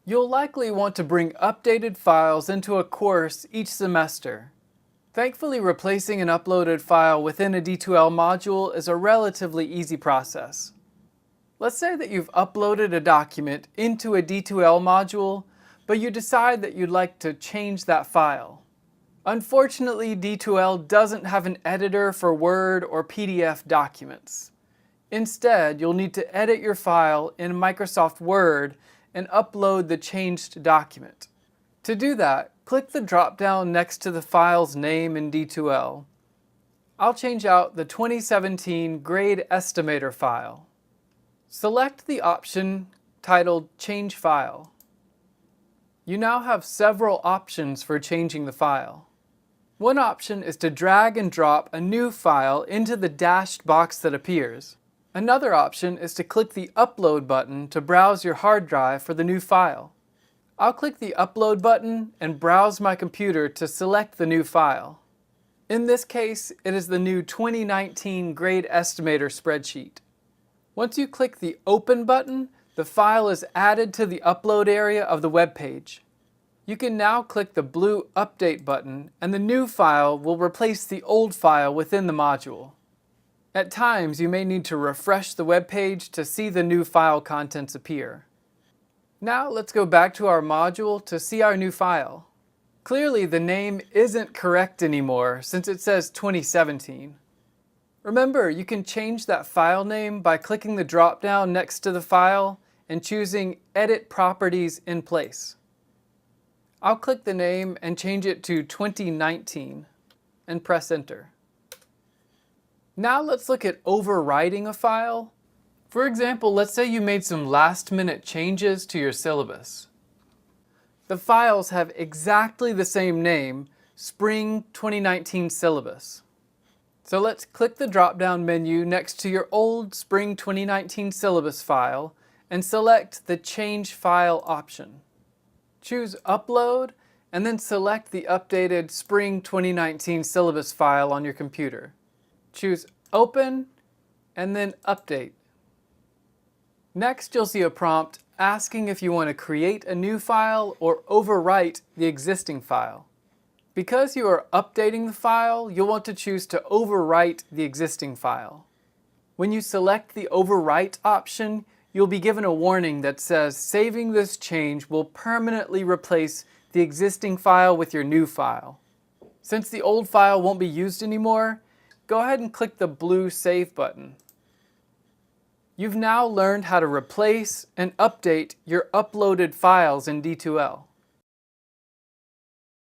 You'll likely want to bring updated files into a course each semester. Thankfully, replacing an uploaded file within a D2L module is a relatively easy process. Let's say that you've uploaded a document into a D2L module, but you decide that you'd like to change that file. Unfortunately, D2L doesn't have an editor for Word or PDF documents. Instead, you'll need to edit your file in Microsoft Word and upload the changed document. To do that, click the drop-down next to the file's name in D2L. I'll change out the 2017 Grade Estimator file. Select the option titled Change File. You now have several options for changing the file. One option is to drag and drop a new file into the dashed box that appears. Another option is to click the Upload button to browse your hard drive for the new file. I'll click the Upload button and browse my computer to select the new file. In this case, it is the new 2019 Grade Estimator spreadsheet. Once you click the Open button, the file is added to the upload area of the web page. You can now click the blue Update button and the new file will replace the old file within the module. At times, you may need to refresh the web page to see the new file contents appear. Now let's go back to our module to see our new file. Clearly, the name isn't correct anymore since it says 2017. Remember, you can change that file name by clicking the drop-down next to the file and choosing Edit Properties in place. I'll click the name and change it to 2019 and press Enter. Now let's look at overwriting a file. For example, let's say you made some last-minute changes to your syllabus. The files have exactly the same name, Spring 2019 Syllabus. So let's click the drop-down menu next to your old Spring 2019 Syllabus file and select the Change File option. Choose Upload and then select the updated Spring 2019 Syllabus file on your computer. Choose Open and then Update. Next, you'll see a prompt asking if you want to create a new file or overwrite the existing file. Because you are updating the file, you'll want to choose to overwrite the existing file. When you select the Overwrite option, you'll be given a warning that says saving this change will permanently replace the existing file with your new file. Since the old file won't be used anymore, go ahead and click the blue Save button. You've now learned how to replace and update your uploaded files in D2L.